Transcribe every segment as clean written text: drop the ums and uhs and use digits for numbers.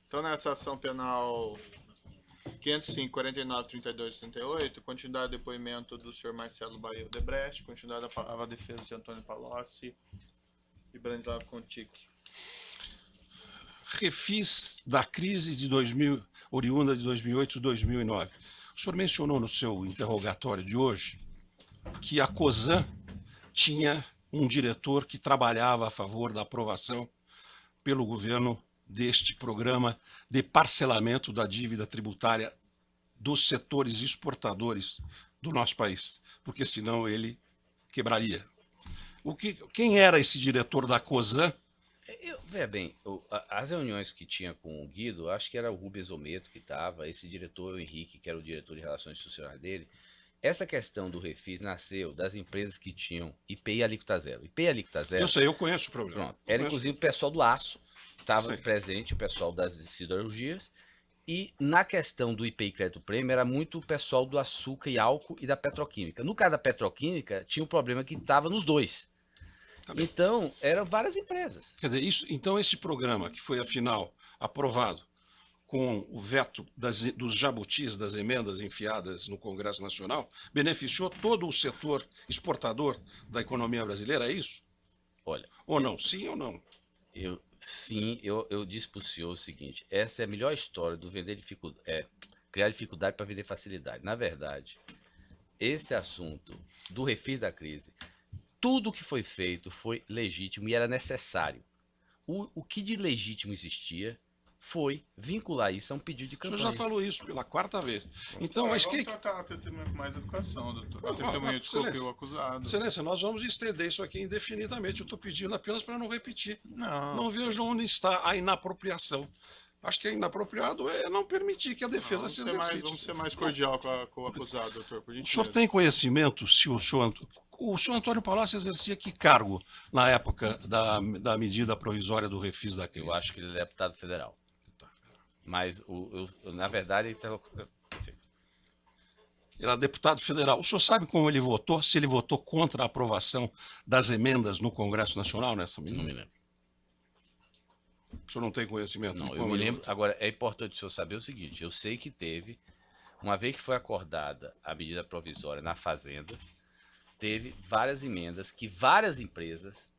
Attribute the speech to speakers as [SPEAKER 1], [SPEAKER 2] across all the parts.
[SPEAKER 1] Então, nessa ação penal 505, 49, 32 e 38, continuidade do depoimento do senhor Marcelo Bahia Odebrecht, continuidade da palavra à defesa de Antônio Palocci e Branislav Contic.
[SPEAKER 2] Refis da crise de 2000, oriunda de 2008 e 2009. O senhor mencionou no seu interrogatório de hoje que a COSAN tinha um diretor que trabalhava a favor da aprovação pelo governo deste programa de parcelamento da dívida tributária dos setores exportadores do nosso país, porque senão ele quebraria. Quem era esse diretor da COSAN?
[SPEAKER 3] Veja bem, as reuniões que tinha com o Guido, acho que era o Rubens Ometo que estava, esse diretor, o Henrique, que era o diretor de relações institucionais dele. Essa questão do refis nasceu das empresas que tinham IPI alíquota zero. IPI alíquota zero.
[SPEAKER 2] Eu sei, eu conheço o problema.
[SPEAKER 3] Pronto. Era inclusive o pessoal do aço, estava presente, o pessoal das siderurgias. E na questão do IPI crédito prêmio, era muito o pessoal do açúcar e álcool e da petroquímica. No caso da petroquímica, tinha um problema que estava nos dois. Então, eram várias empresas.
[SPEAKER 2] Quer dizer, então esse programa que foi, afinal, aprovado com o veto dos jabutis, das emendas enfiadas no Congresso Nacional, beneficiou todo o setor exportador da economia brasileira, é isso?
[SPEAKER 3] Olha...
[SPEAKER 2] Ou não? Sim ou não?
[SPEAKER 3] Eu disse para o senhor o seguinte, essa é a melhor história do criar dificuldade para vender facilidade. Na verdade, esse assunto do refis da crise, tudo que foi feito foi legítimo e era necessário. O que de legítimo existia foi vincular isso a um pedido de campanha.
[SPEAKER 2] O senhor já falou isso pela quarta vez. Então, mas
[SPEAKER 1] vamos tratar a testemunha com mais educação, doutor. A testemunha desculpe o acusado.
[SPEAKER 2] Excelência, nós vamos estender isso aqui indefinidamente. Eu estou pedindo apenas para não repetir.
[SPEAKER 1] Não.
[SPEAKER 2] Não vejo onde está a inapropriação. Acho que é inapropriado não permitir que a defesa se exercite.
[SPEAKER 1] Vamos ser mais cordial com o acusado, doutor. Por
[SPEAKER 2] o senhor tem conhecimento se o senhor Antônio Palocci exercia que cargo na época da medida provisória do refis da crise?
[SPEAKER 3] Eu acho que ele é deputado federal. Mas, na verdade, ele
[SPEAKER 2] era deputado federal. O senhor sabe como ele votou? Se ele votou contra a aprovação das emendas no Congresso Nacional nessa medida?
[SPEAKER 3] Não me lembro.
[SPEAKER 2] O senhor não tem conhecimento?
[SPEAKER 3] Não, eu me lembro. Agora, é importante o senhor saber o seguinte, eu sei que teve, uma vez que foi acordada a medida provisória na Fazenda, teve várias emendas que várias empresas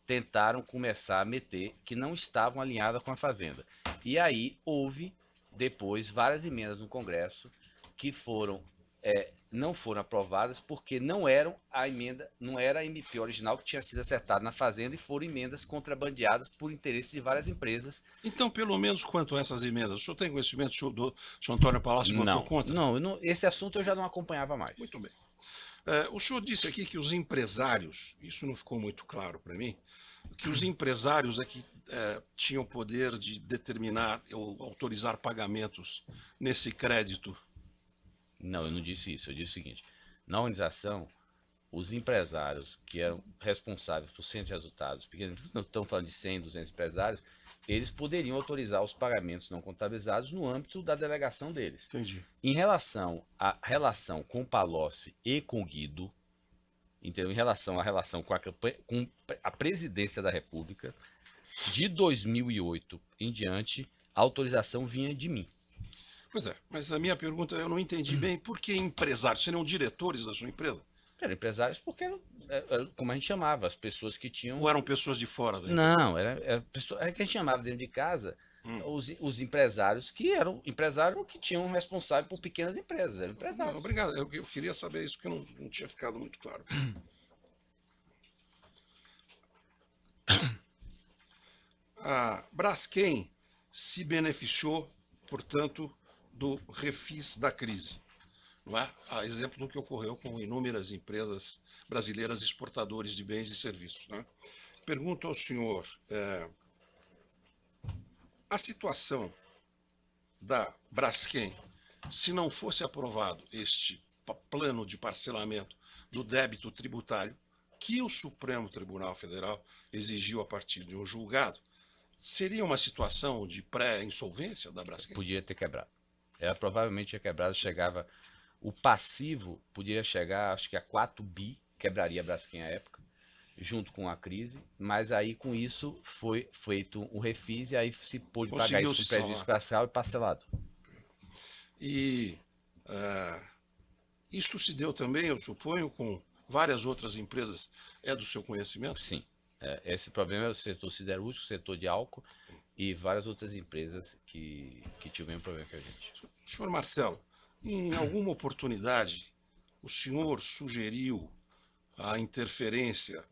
[SPEAKER 3] tentaram começar a meter que não estavam alinhadas com a Fazenda. E aí houve, depois, várias emendas no Congresso que não foram aprovadas porque não eram a emenda, não era a MP original que tinha sido acertada na Fazenda e foram emendas contrabandeadas por interesse de várias empresas.
[SPEAKER 2] Então, pelo menos quanto a essas emendas, o senhor tem conhecimento do senhor Antônio Palocci votou contra?
[SPEAKER 3] Não, esse assunto eu já não acompanhava mais.
[SPEAKER 2] Muito bem. O senhor disse aqui que os empresários, isso não ficou muito claro para mim, que os empresários aqui tinham o poder de determinar ou autorizar pagamentos nesse crédito.
[SPEAKER 3] Não, eu não disse isso. Eu disse o seguinte, na organização, os empresários que eram responsáveis por centro de resultados, porque não estamos falando de 100, 200 empresários, eles poderiam autorizar os pagamentos não contabilizados no âmbito da delegação deles.
[SPEAKER 2] Entendi.
[SPEAKER 3] Em relação à relação com o Palocci e com o Guido, então, em relação à relação com a presidência da República, de 2008 em diante, a autorização vinha de mim.
[SPEAKER 2] Pois é, mas a minha pergunta, eu não entendi bem, por que empresários? Seriam diretores da sua empresa?
[SPEAKER 3] Eram empresários porque eram, como a gente chamava, as pessoas que tinham...
[SPEAKER 2] Ou eram pessoas de fora da empresa?
[SPEAKER 3] Não, era que a gente chamava dentro de casa os empresários que eram empresários que tinham responsável por pequenas empresas, eram empresários.
[SPEAKER 2] Não, obrigado, eu queria saber isso que não tinha ficado muito claro. A Braskem se beneficiou, portanto, do refis da crise. Não é? A exemplo do que ocorreu com inúmeras empresas brasileiras exportadores de bens e serviços. Né? Pergunto ao senhor, a situação da Braskem, se não fosse aprovado este plano de parcelamento do débito tributário que o Supremo Tribunal Federal exigiu a partir de um julgado, seria uma situação de pré-insolvência da Braskem?
[SPEAKER 3] Podia ter quebrado. Ela provavelmente tinha quebrado, chegava... O passivo poderia chegar, acho que a 4 bi, quebraria a Braskem à época. junto com a crise, mas aí com isso foi feito um refis e aí se pôde pagar
[SPEAKER 2] Conseguiu
[SPEAKER 3] isso
[SPEAKER 2] se
[SPEAKER 3] com prejuízo
[SPEAKER 2] salvar.
[SPEAKER 3] parcial e parcelado.
[SPEAKER 2] E isto se deu também, eu suponho, com várias outras empresas. É do seu conhecimento?
[SPEAKER 3] Sim. Esse problema é o setor siderúrgico, o setor de álcool e várias outras empresas que tinham o mesmo problema que a gente.
[SPEAKER 2] Senhor Marcelo, em alguma oportunidade, o senhor sugeriu a interferência,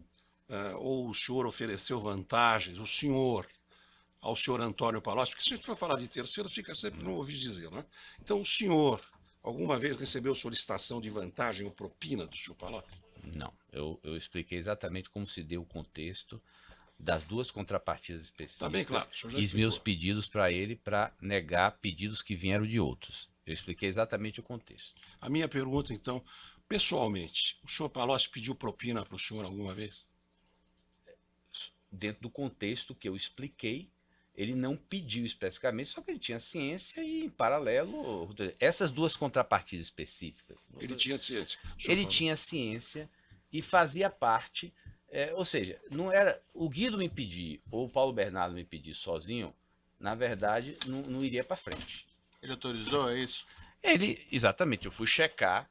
[SPEAKER 2] ou o senhor ofereceu vantagens, o senhor, ao senhor Antônio Palocci, porque se a gente for falar de terceiro, fica sempre no ouvido dizer, né? Então, o senhor alguma vez recebeu solicitação de vantagem ou propina do senhor Palocci?
[SPEAKER 3] Não, eu expliquei exatamente como se deu o contexto das duas contrapartidas específicas
[SPEAKER 2] Está bem claro, o senhor já
[SPEAKER 3] e os meus
[SPEAKER 2] explicou.
[SPEAKER 3] pedidos para ele para negar pedidos que vieram de outros. Eu expliquei exatamente o contexto.
[SPEAKER 2] A minha pergunta, então, pessoalmente, o senhor Palocci pediu propina para o senhor alguma vez?
[SPEAKER 3] Dentro do contexto que eu expliquei, ele não pediu especificamente, só que ele tinha ciência e, em paralelo, essas duas contrapartidas específicas.
[SPEAKER 2] Ele tinha ciência.
[SPEAKER 3] Ele tinha ciência e fazia parte, ou seja, não era o Guido me pedir ou o Paulo Bernardo me pedir sozinho, na verdade, não iria para frente.
[SPEAKER 1] Ele autorizou, é isso?
[SPEAKER 3] Exatamente, eu fui checar.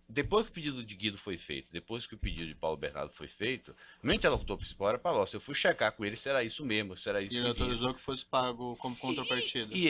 [SPEAKER 3] Depois que o pedido de Guido foi feito, depois que o pedido de Paulo Bernardo foi feito, meu interlocutor principal era Palocci. Eu fui checar com ele se era isso mesmo, se era isso
[SPEAKER 1] E
[SPEAKER 3] que
[SPEAKER 1] ele
[SPEAKER 3] vinha.
[SPEAKER 1] autorizou que fosse pago como contrapartida.
[SPEAKER 3] E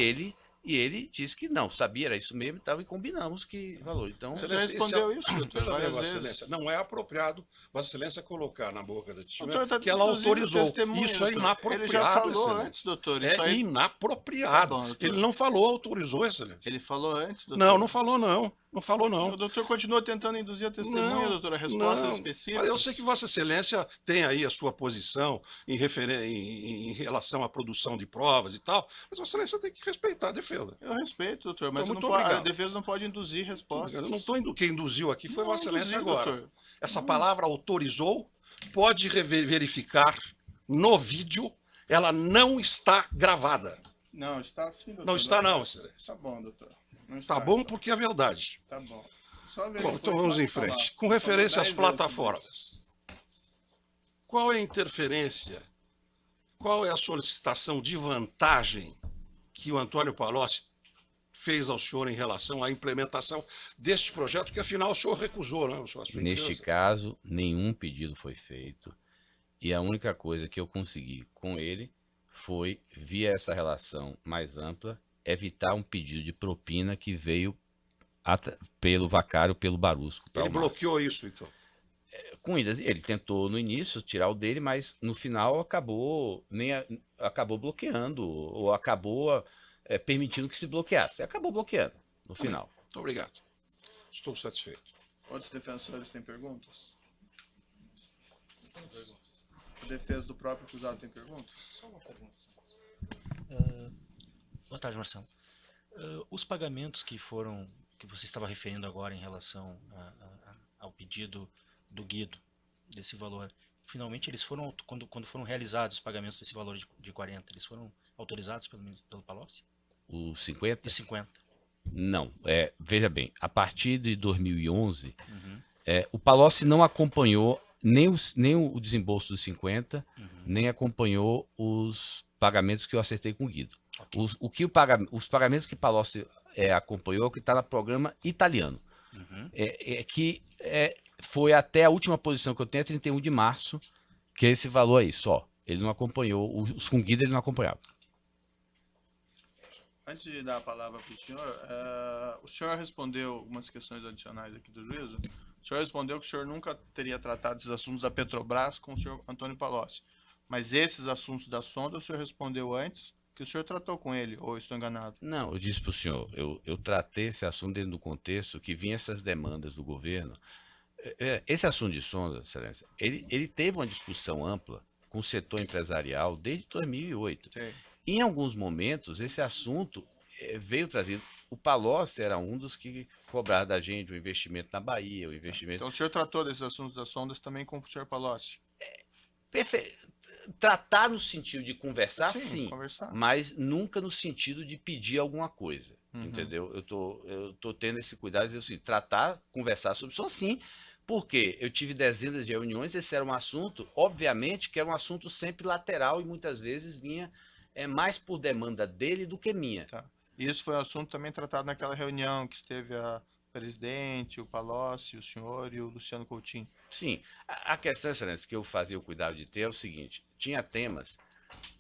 [SPEAKER 3] ele disse que não, sabia, era isso mesmo e tal, e combinamos que valor. Então,
[SPEAKER 1] Você já respondeu isso, doutor,
[SPEAKER 2] Veja bem,
[SPEAKER 1] várias
[SPEAKER 2] Vossa
[SPEAKER 1] vezes.
[SPEAKER 2] Excelência, não é apropriado Vossa Excelência colocar na boca da testemunha
[SPEAKER 1] Doutor, tá
[SPEAKER 2] que ela
[SPEAKER 1] induzindo
[SPEAKER 2] autorizou.
[SPEAKER 1] testemunha,
[SPEAKER 2] Isso é
[SPEAKER 1] doutor.
[SPEAKER 2] inapropriado,
[SPEAKER 1] Ele já falou
[SPEAKER 2] Excelência.
[SPEAKER 1] antes, doutor.
[SPEAKER 2] É
[SPEAKER 1] Isso aí...
[SPEAKER 2] inapropriado.
[SPEAKER 1] Tá bom, doutor.
[SPEAKER 2] Ele não falou, autorizou, Excelência.
[SPEAKER 1] Ele falou antes, doutor?
[SPEAKER 2] Não, não falou não. Não falou não.
[SPEAKER 1] O doutor continua tentando induzir a testemunha, doutor, a resposta específica.
[SPEAKER 2] Mas eu sei que Vossa Excelência tem aí a sua posição em relação à produção de provas e tal, mas Vossa Excelência tem que respeitar a defesa.
[SPEAKER 1] Eu respeito, doutor, mas
[SPEAKER 2] Muito
[SPEAKER 1] não pode, a
[SPEAKER 2] obrigado.
[SPEAKER 1] defesa não pode induzir respostas.
[SPEAKER 2] Eu não estou quem induziu aqui foi
[SPEAKER 1] Não,
[SPEAKER 2] Vossa Excelência
[SPEAKER 1] induziu,
[SPEAKER 2] agora.
[SPEAKER 1] doutor.
[SPEAKER 2] Essa palavra autorizou, pode verificar no vídeo, ela não está gravada.
[SPEAKER 1] Não, está sim, doutor.
[SPEAKER 2] Não está não, Excelência.
[SPEAKER 1] Tá bom, doutor. Não
[SPEAKER 2] Tá
[SPEAKER 1] está,
[SPEAKER 2] bom porque é verdade.
[SPEAKER 1] Tá bom. Só ver
[SPEAKER 2] Bom,
[SPEAKER 1] depois,
[SPEAKER 2] então vamos
[SPEAKER 1] pode
[SPEAKER 2] em frente.
[SPEAKER 1] falar.
[SPEAKER 2] Com referência às
[SPEAKER 1] Falou 10 vezes
[SPEAKER 2] plataformas, qual é a interferência, qual é a solicitação de vantagem que o Antônio Palocci fez ao senhor em relação à implementação deste projeto, que afinal o senhor recusou, né?
[SPEAKER 3] neste caso, nenhum pedido foi feito. E a única coisa que eu consegui com ele foi, via essa relação mais ampla, evitar um pedido de propina que veio pelo Vacário, pelo Barusco.
[SPEAKER 2] Ele bloqueou isso, então.
[SPEAKER 3] Com ele tentou no início tirar o dele, mas no final acabou bloqueando ou acabou permitindo que se bloqueasse. Acabou bloqueando no final.
[SPEAKER 2] Muito obrigado. Estou satisfeito.
[SPEAKER 1] Outros defensores têm perguntas? A defesa do próprio acusado tem perguntas?
[SPEAKER 4] Só uma pergunta. Boa tarde, Marcelo. Os pagamentos que você estava referindo agora em relação ao pedido do Guido, desse valor, finalmente eles foram, quando foram realizados os pagamentos desse valor de 40, eles foram autorizados pelo Palocci?
[SPEAKER 3] Os 50?
[SPEAKER 4] De 50.
[SPEAKER 3] Não. Veja bem, a partir de 2011, o Palocci não acompanhou nem o desembolso dos 50, nem acompanhou os pagamentos que eu acertei com o Guido. Okay. Os pagamentos que Palocci acompanhou, que está no programa italiano, foi até a última posição que eu tenho, 31 de março, que é esse valor aí, só. Ele não acompanhou, os com Guido ele não acompanhava.
[SPEAKER 1] Antes de dar a palavra para o senhor respondeu algumas questões adicionais aqui do juízo. O senhor respondeu que o senhor nunca teria tratado esses assuntos da Petrobras com o senhor Antônio Palocci. Mas esses assuntos da sonda o senhor respondeu antes que o senhor tratou com ele, ou estou enganado?
[SPEAKER 3] Não, eu disse para o senhor, eu tratei esse assunto dentro do contexto que vinha essas demandas do governo. Esse assunto de sonda, Excelência, ele teve uma discussão ampla com o setor empresarial desde 2008.
[SPEAKER 1] Sim.
[SPEAKER 3] Em alguns momentos, esse assunto veio trazido. O Palocci era um dos que cobrava da gente o investimento na Bahia, o investimento...
[SPEAKER 1] Então o senhor tratou desses assuntos das sondas também com o senhor Palocci?
[SPEAKER 3] Perfeito. Tratar no sentido de conversar, sim,
[SPEAKER 1] conversar.
[SPEAKER 3] Mas nunca no sentido de pedir alguma coisa, entendeu? Eu tô tendo esse cuidado de dizer assim, tratar, conversar sobre isso, sim, Por quê? Eu tive dezenas de reuniões, esse era um assunto, obviamente, que era um assunto sempre lateral e muitas vezes vinha mais por demanda dele do que minha.
[SPEAKER 1] Tá. E isso foi um assunto também tratado naquela reunião que esteve a presidente, o Palocci, o senhor e o Luciano Coutinho.
[SPEAKER 3] Sim, a questão, excelência, que eu fazia o cuidado de ter é o seguinte: tinha temas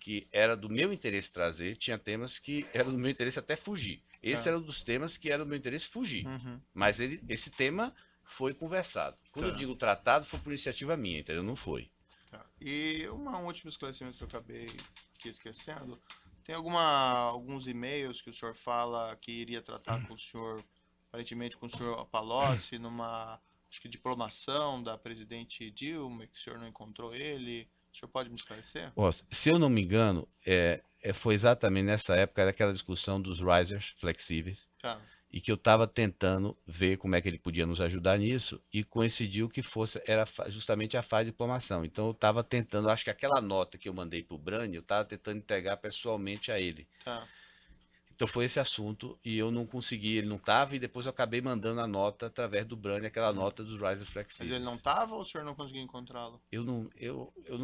[SPEAKER 3] que era do meu interesse trazer, tinha temas que era do meu interesse até fugir. Esse era um dos temas que era do meu interesse fugir.
[SPEAKER 1] Uhum.
[SPEAKER 3] Mas esse tema foi conversado. Quando eu digo tratado, foi por iniciativa minha, entendeu? Não foi.
[SPEAKER 1] Tá. E um último esclarecimento que eu acabei aqui esquecendo. Tem alguns e-mails que o senhor fala que iria tratar com o senhor, aparentemente com o senhor Palocci, acho que diplomação da presidente Dilma, que o senhor não encontrou ele. O senhor pode me esclarecer?
[SPEAKER 3] Se eu não me engano, foi exatamente nessa época daquela discussão dos risers flexíveis.
[SPEAKER 1] Tá.
[SPEAKER 3] E que eu estava tentando ver como é que ele podia nos ajudar nisso, e coincidiu que era justamente a fase de diplomação. Então eu estava tentando, acho que aquela nota que eu mandei para o Brani, eu estava tentando entregar pessoalmente a ele.
[SPEAKER 1] Tá.
[SPEAKER 3] Então foi esse assunto, e eu não consegui, ele não estava, e depois eu acabei mandando a nota através do Brani, aquela nota dos risers flexíveis.
[SPEAKER 1] Mas ele não estava ou o senhor não conseguiu encontrá-lo?
[SPEAKER 3] Eu não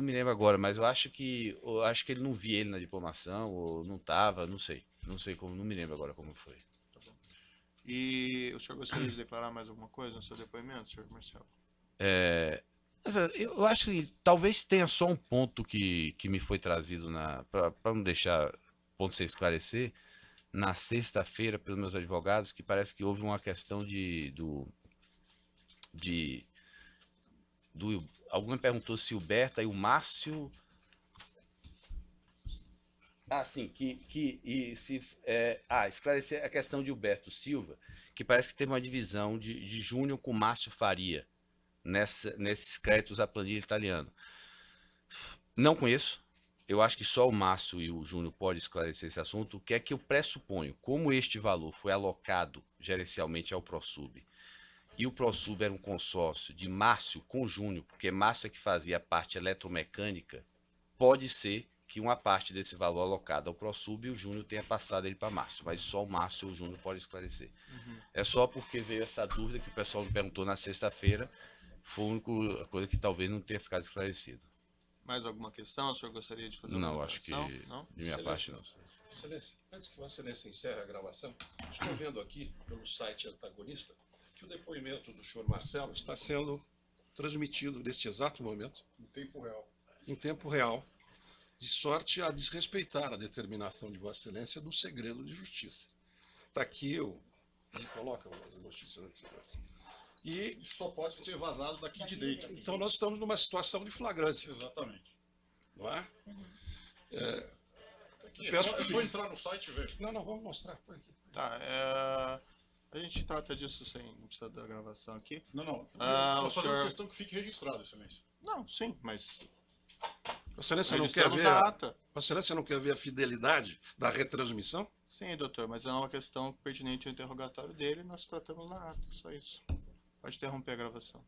[SPEAKER 3] me lembro agora, mas eu acho que ele não via ele na diplomação, ou não estava, não sei. Não sei como, não me lembro agora como foi.
[SPEAKER 1] E o senhor gostaria de declarar mais alguma coisa no seu depoimento, senhor Marcelo?
[SPEAKER 3] Eu acho que talvez tenha só um ponto que me foi trazido para não deixar ponto sem esclarecer, na sexta-feira pelos meus advogados, que parece que houve uma questão alguém me perguntou se o Berta e o Márcio. Sim, esclarecer a questão de Huberto Silva, que parece que teve uma divisão de Júnior com Márcio Faria nesses créditos à planilha italiana. Não conheço, eu acho que só o Márcio e o Júnior podem esclarecer esse assunto. O que é que eu pressuponho? Como este valor foi alocado gerencialmente ao ProSub, e o ProSub era um consórcio de Márcio com Júnior, porque Márcio é que fazia a parte eletromecânica, pode ser que uma parte desse valor alocado ao ProSub e o Júnior tenha passado ele para Márcio, mas só o Márcio ou o Júnior pode esclarecer.
[SPEAKER 1] Uhum.
[SPEAKER 3] É só porque veio essa dúvida que o pessoal me perguntou na sexta-feira, foi a única coisa que talvez não tenha ficado esclarecido.
[SPEAKER 1] Mais alguma questão? O senhor gostaria de fazer
[SPEAKER 3] Não,
[SPEAKER 1] alguma
[SPEAKER 3] acho que
[SPEAKER 1] declaração? Não?
[SPEAKER 3] de minha parte não.
[SPEAKER 2] Excelência, antes que Vossa Excelência encerre a gravação, estou vendo aqui pelo site antagonista que o depoimento do senhor Marcelo está sendo transmitido neste exato momento, em tempo real, de sorte a desrespeitar a determinação de Vossa Excelência do segredo de justiça. Está aqui, coloca as notícias antes. E
[SPEAKER 5] Isso só pode ser vazado daqui de dentro.
[SPEAKER 2] então nós estamos numa situação de flagrância,
[SPEAKER 5] Exatamente.
[SPEAKER 2] não é?
[SPEAKER 5] Aqui,
[SPEAKER 2] Peço
[SPEAKER 5] é
[SPEAKER 2] que-
[SPEAKER 5] só entrar no site e ver.
[SPEAKER 2] Não, vamos mostrar. Põe aqui.
[SPEAKER 1] Tá, a gente trata disso não precisa da gravação aqui.
[SPEAKER 5] Não.
[SPEAKER 1] O
[SPEAKER 5] Eu só
[SPEAKER 1] senhor-
[SPEAKER 5] tenho questão que fique registrado, excelência.
[SPEAKER 1] Não, sim, mas
[SPEAKER 2] Vossa Excelência não quer
[SPEAKER 1] registramos
[SPEAKER 2] ver
[SPEAKER 1] na
[SPEAKER 2] a,
[SPEAKER 1] ata.
[SPEAKER 2] Vossa Excelência não quer ver a fidelidade da retransmissão?
[SPEAKER 1] Sim, doutor, mas é uma questão pertinente ao interrogatório dele, nós tratamos na ata, só isso. Pode interromper a gravação.